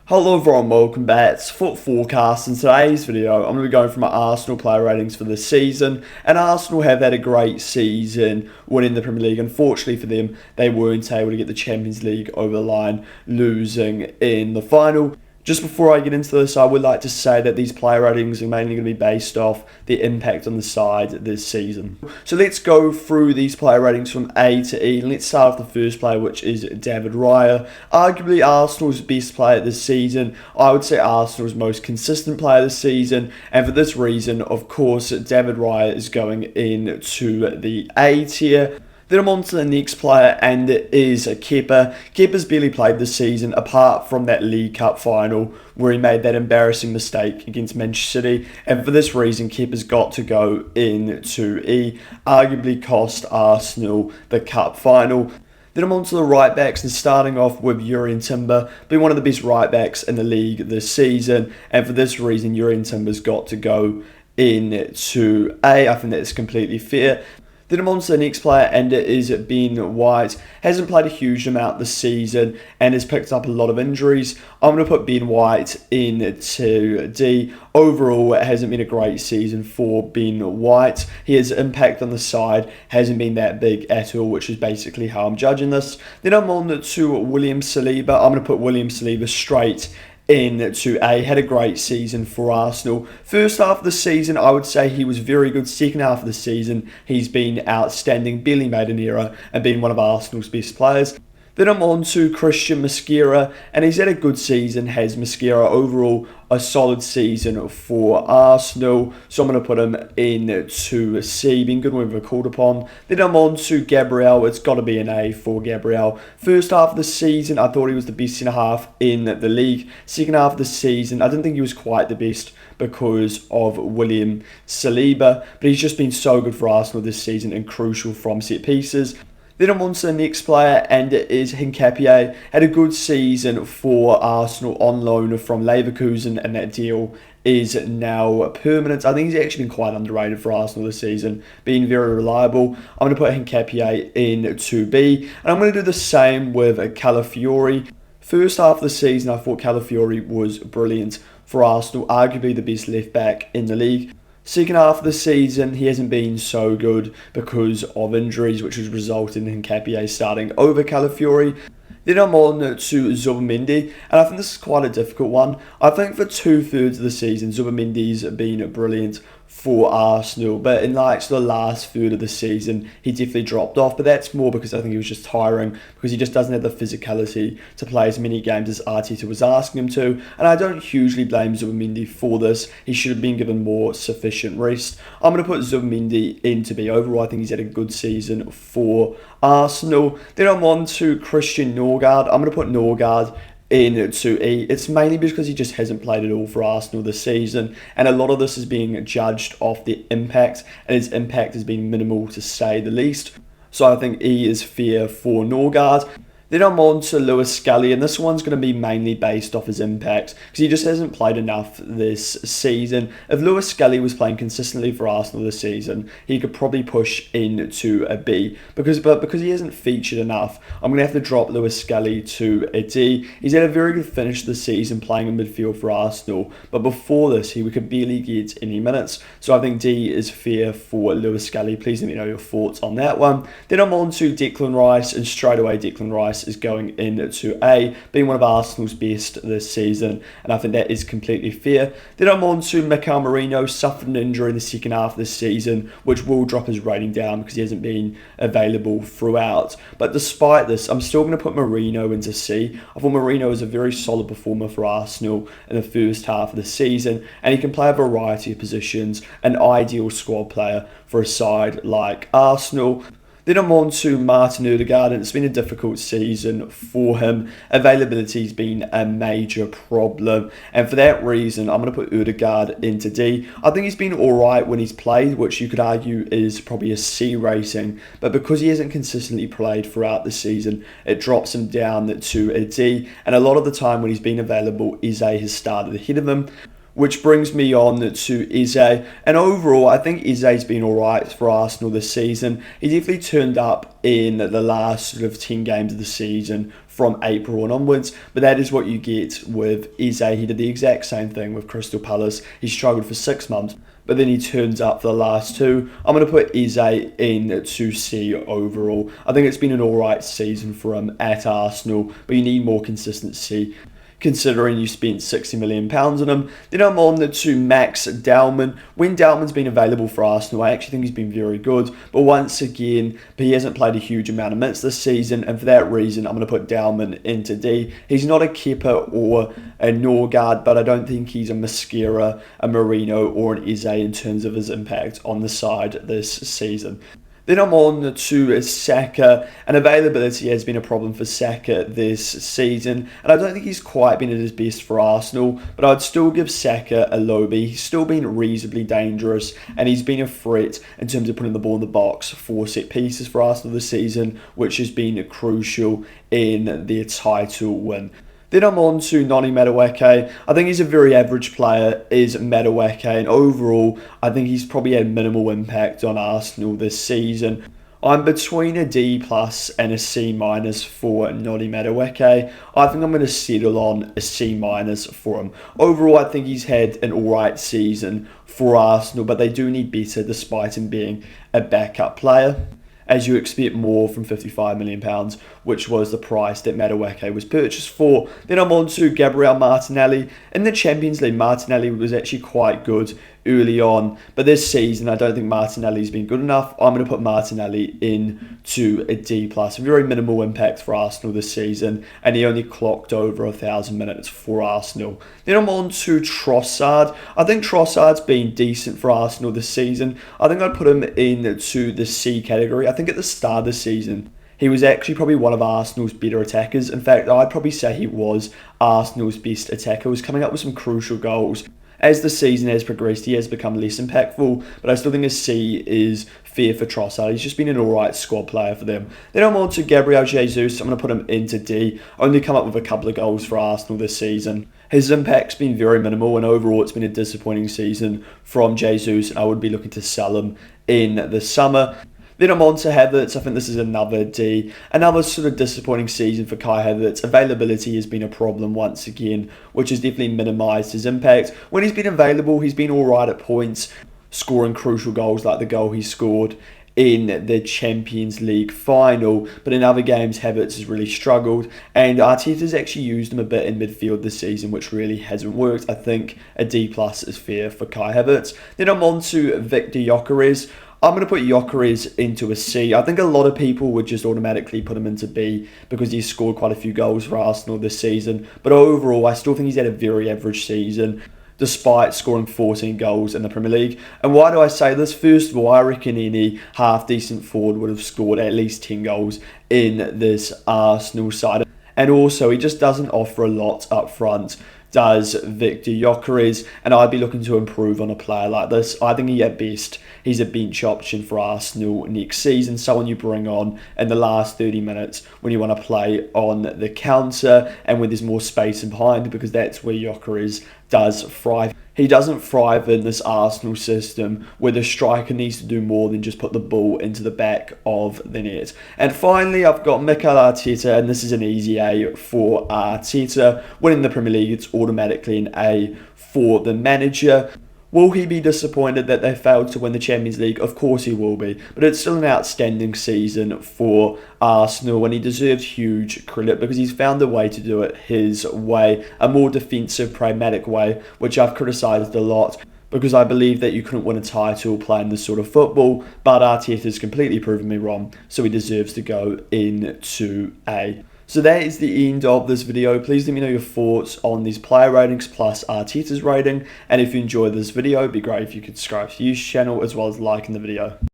Hello everyone, welcome back. It's Foot Forecast. In today's video, I'm going to be going through my Arsenal player ratings for this season. And Arsenal have had a great season winning the Premier League. Unfortunately for them, they weren't able to get the Champions League over the line, losing in the final. Just before I get into this, I would like to say that these player ratings are mainly going to be based off the impact on the side this season. So let's go through these player ratings from A to E. And let's start with the first player, which is David Raya. Arguably Arsenal's best player this season. I would say Arsenal's most consistent player this season. And for this reason, of course, David Raya is going into the A tier. Then I'm on to the next player, and it is Kepa. Kepa's barely played this season, apart from that League Cup final where he made that embarrassing mistake against Manchester City. And for this reason, Kepa's got to go into E. Arguably cost Arsenal the Cup final. Then I'm on to the right backs, and starting off with Jurrien Timber, being one of the best right backs in the league this season. And for this reason, Jurrien Timber's got to go into A. I think that's completely fair. Then I'm on to the next player, and it is Ben White. Hasn't played a huge amount this season and has picked up a lot of injuries. I'm going to put Ben White into D. Overall, it hasn't been a great season for Ben White. His impact on the side hasn't been that big at all, which is basically how I'm judging this. Then I'm on to William Saliba. I'm going to put William Saliba straight into A. Had a great season for Arsenal. First half of the season, I would say he was very good. Second half of the season, he's been outstanding, barely made an error, and been one of Arsenal's best players. Then I'm on to Christian Mosquera, and he's had a good season, has Mosquera. Overall, a solid season for Arsenal, so I'm going to put him into C, being good when we're called upon. Then I'm on to Gabriel. It's got to be an A for Gabriel. First half of the season, I thought he was the best centre-half in the league. Second half of the season, I didn't think he was quite the best because of William Saliba, but he's just been so good for Arsenal this season and crucial from set pieces. Then I'm on to the next player, and it is Hincapié. Had a good season for Arsenal on loan from Leverkusen, and that deal is now permanent. I think he's actually been quite underrated for Arsenal this season, being very reliable. I'm going to put Hincapié into B, and I'm going to do the same with Calafiori. First half of the season, I thought Calafiori was brilliant for Arsenal, arguably the best left back in the league. Second half of the season, he hasn't been so good because of injuries, which has resulted in Hincapié starting over Calafiori. Then I'm on to Zubimendi, and I think this is quite a difficult one. I think for 2/3 of the season, Zubimendi's been brilliant for Arsenal, but in the last third of the season, he definitely dropped off. But that's more because I think he was just tiring, because he just doesn't have the physicality to play as many games as Arteta was asking him to. And I don't hugely blame Zubimendi for this. He should have been given more sufficient rest. I'm going to put Zubimendi into B. Overall, I think he's had a good season for Arsenal. Then I'm on to Christian Norgard. I'm going to put Norgard into E. It's mainly because he just hasn't played at all for Arsenal this season, and a lot of this is being judged off the impact, and his impact has been minimal to say the least. So I think E is fair for Norgard. Then I'm on to Lewis Scully, and this one's going to be mainly based off his impact because he just hasn't played enough this season. If Lewis Scully was playing consistently for Arsenal this season, he could probably push into a B. But because he hasn't featured enough, I'm going to have to drop Lewis Scully to a D. He's had a very good finish this season playing in midfield for Arsenal, but before this, he could barely get any minutes. So I think D is fair for Lewis Scully. Please let me know your thoughts on that one. Then I'm on to Declan Rice, and straight away Declan Rice is going into A, being one of Arsenal's best this season, and I think that is completely fair. Then I'm on to Mikel Merino. Suffered an injury in the second half of this season, which will drop his rating down because he hasn't been available throughout. But despite this, I'm still going to put Merino into C. I thought Merino is a very solid performer for Arsenal in the first half of the season, and he can play a variety of positions, an ideal squad player for a side like Arsenal. Then I'm on to Martin Odegaard, and it's been a difficult season for him. Availability's been a major problem, and for that reason, I'm going to put Odegaard into D. I think he's been alright when he's played, which you could argue is probably a C rating, but because he hasn't consistently played throughout the season, it drops him down to a D, and a lot of the time when he's been available, Eze has started ahead of him. Which brings me on to Eze. And overall, I think Eze's been alright for Arsenal this season. He definitely turned up in the last 10 games of the season from April and onwards. But that is what you get with Eze. He did the exact same thing with Crystal Palace. He struggled for 6 months, but then he turns up for the last 2. I'm going to put Eze in to C overall. I think it's been an alright season for him at Arsenal, but you need more consistency considering you spent £60 million on him. Then I'm on to Max Dowman. When Dowman's been available for Arsenal, I actually think he's been very good. But once again, he hasn't played a huge amount of minutes this season, and for that reason, I'm going to put Dowman into D. He's not a Kepa or a Norgard, but I don't think he's a Mascara, a Marino, or an Eze in terms of his impact on the side this season. Then I'm on to Saka, and availability has been a problem for Saka this season, and I don't think he's quite been at his best for Arsenal, but I'd still give Saka a low B. He's still been reasonably dangerous, and he's been a threat in terms of putting the ball in the box for set pieces for Arsenal this season, which has been crucial in their title win. Then I'm on to Noni Madueke. I think he's a very average player, is Madueke, and overall, I think he's probably had minimal impact on Arsenal this season. I'm between a D plus and a C minus for Noni Madueke. I think I'm going to settle on a C minus for him. Overall, I think he's had an alright season for Arsenal, but they do need better despite him being a backup player, as you expect more from £55 million, which was the price that Madueke was purchased for. Then I'm on to Gabriel Martinelli. In the Champions League, Martinelli was actually quite good early on, but this season I don't think Martinelli's been good enough. I'm going to put Martinelli in to a D+. Very minimal impact for Arsenal this season, and he only clocked over 1,000 minutes for Arsenal. Then I'm on to Trossard. I think Trossard's been decent for Arsenal this season. I think I'd put him in to the C category. I think at the start of the season, he was actually probably one of Arsenal's better attackers. In fact, I'd probably say he was Arsenal's best attacker. He was coming up with some crucial goals. As the season has progressed, he has become less impactful, but I still think a C is fair for Trossard. He's just been an alright squad player for them. Then I'm on to Gabriel Jesus. I'm going to put him into D. Only come up with a couple of goals for Arsenal this season. His impact's been very minimal, and overall it's been a disappointing season from Jesus, and I would be looking to sell him in the summer. Then I'm on to Havertz. I think this is another D. Another sort of disappointing season for Kai Havertz. Availability has been a problem once again, which has definitely minimised his impact. When he's been available, he's been alright at points, scoring crucial goals like the goal he scored in the Champions League final, but in other games Havertz has really struggled, and Arteta's actually used him a bit in midfield this season, which really hasn't worked. I think a D+ is fair for Kai Havertz. Then I'm on to Victor Gyökeres. I'm going to put Gyökeres into a C. I think a lot of people would just automatically put him into B because he's scored quite a few goals for Arsenal this season. But overall, I still think he's had a very average season, despite scoring 14 goals in the Premier League. And why do I say this? First of all, I reckon any half-decent forward would have scored at least 10 goals in this Arsenal side. And also, he just doesn't offer a lot up front, does Victor Gyökeres, and I'd be looking to improve on a player like this. I think at best, he's a bench option for Arsenal next season, someone you bring on in the last 30 minutes when you want to play on the counter and when there's more space in behind, because that's where Gyökeres does thrive. He doesn't thrive in this Arsenal system where the striker needs to do more than just put the ball into the back of the net. And finally, I've got Mikel Arteta, and this is an easy A for Arteta. Winning the Premier League, it's automatically an A for the manager. Will he be disappointed that they failed to win the Champions League? Of course he will be, but it's still an outstanding season for Arsenal, and he deserves huge credit because he's found a way to do it his way, a more defensive, pragmatic way, which I've criticised a lot because I believe that you couldn't win a title playing this sort of football, but Arteta's completely proven me wrong, so he deserves to go into A. So that is the end of this video. Please let me know your thoughts on these player ratings plus Arteta's rating. And if you enjoyed this video, it'd be great if you could subscribe to the YouTube channel as well as liking the video.